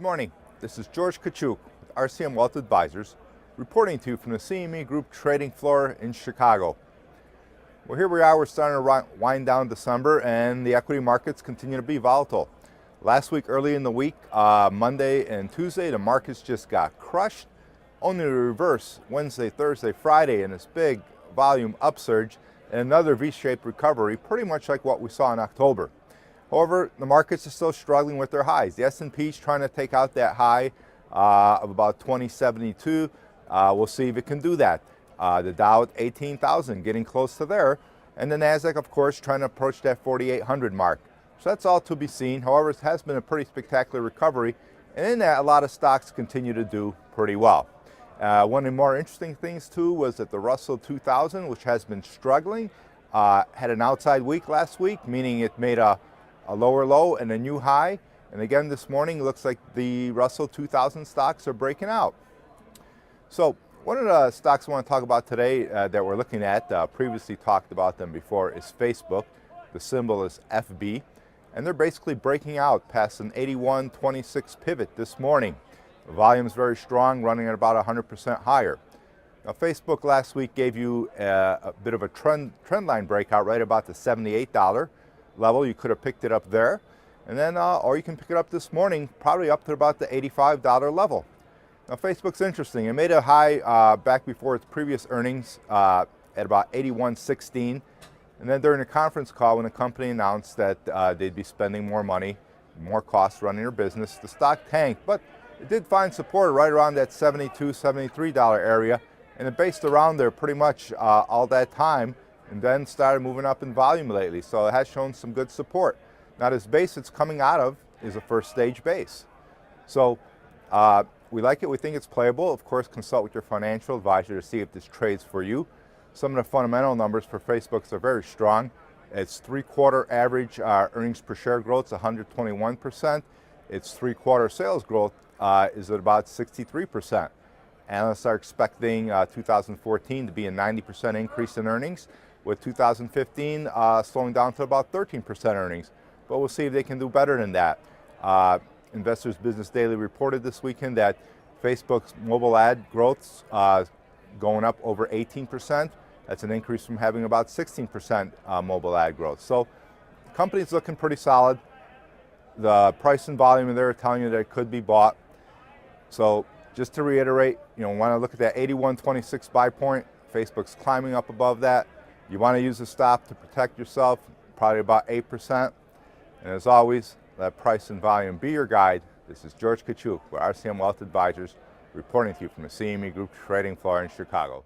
morning. This is George Kachuk with RCM Wealth Advisors, reporting to you from the CME Group trading floor in Chicago. Well, here we are. We're starting to wind down December, and the equity markets continue to be volatile. Last week, early in the week, Monday and Tuesday, the markets just got crushed, only to reverse Wednesday, Thursday, Friday in this big volume upsurge and another V-shaped recovery, pretty much like what we saw in October. However, the markets are still struggling with their highs. The S&P is trying to take out that high of about 2072. We'll see if it can do that. The Dow at 18,000, getting close to there. And the NASDAQ, of course, trying to approach that 4,800 mark. So that's all to be seen. However, it has been a pretty spectacular recovery. And in that, a lot of stocks continue to do pretty well. One of the more interesting things, too, was that the Russell 2000, which has been struggling, had an outside week last week, meaning it made a lower low and a new high. And again, this morning, it looks like the Russell 2000 stocks are breaking out. So one of the stocks I want to talk about today that we're looking at, previously talked about them before, is Facebook. The symbol is FB. And they're basically breaking out past an 81.26 pivot this morning. The volume is very strong, running at about 100% higher. Now, Facebook last week gave you a bit of a trend line breakout right about the $78 level. You could have picked it up there, and then or you can pick it up this morning, probably up to about the $85 level. Now, Facebook's interesting. It made a high back before its previous earnings at about 81.16, and then during a conference call when the company announced that they'd be spending more money, more costs running their business, the stock tanked, but it did find support right around that $72, $73 area, and it based around there pretty much all that time, and then started moving up in volume lately. So it has shown some good support. Now, this base it's coming out of is a first stage base. So we like it. We think it's playable. Of course, consult with your financial advisor to see if this trades for you. Some of the fundamental numbers for Facebook are very strong. Its three-quarter average earnings per share growth is 121%. Its three-quarter sales growth is at about 63%. Analysts are expecting 2014 to be a 90% increase in earnings, with 2015 slowing down to about 13% earnings. But we'll see if they can do better than that. Investors Business Daily reported this weekend that Facebook's mobile ad growth's going up over 18%. That's an increase from having about 16% mobile ad growth. So the company's looking pretty solid. The price and volume in there are telling you that it could be bought. So just to reiterate, want to look at that 81.26 buy point. Facebook's climbing up above that. You want to use a stop to protect yourself, probably about 8%. And as always, let price and volume be your guide. This is George Kachuk with RCM Wealth Advisors, reporting to you from the CME Group trading floor in Chicago.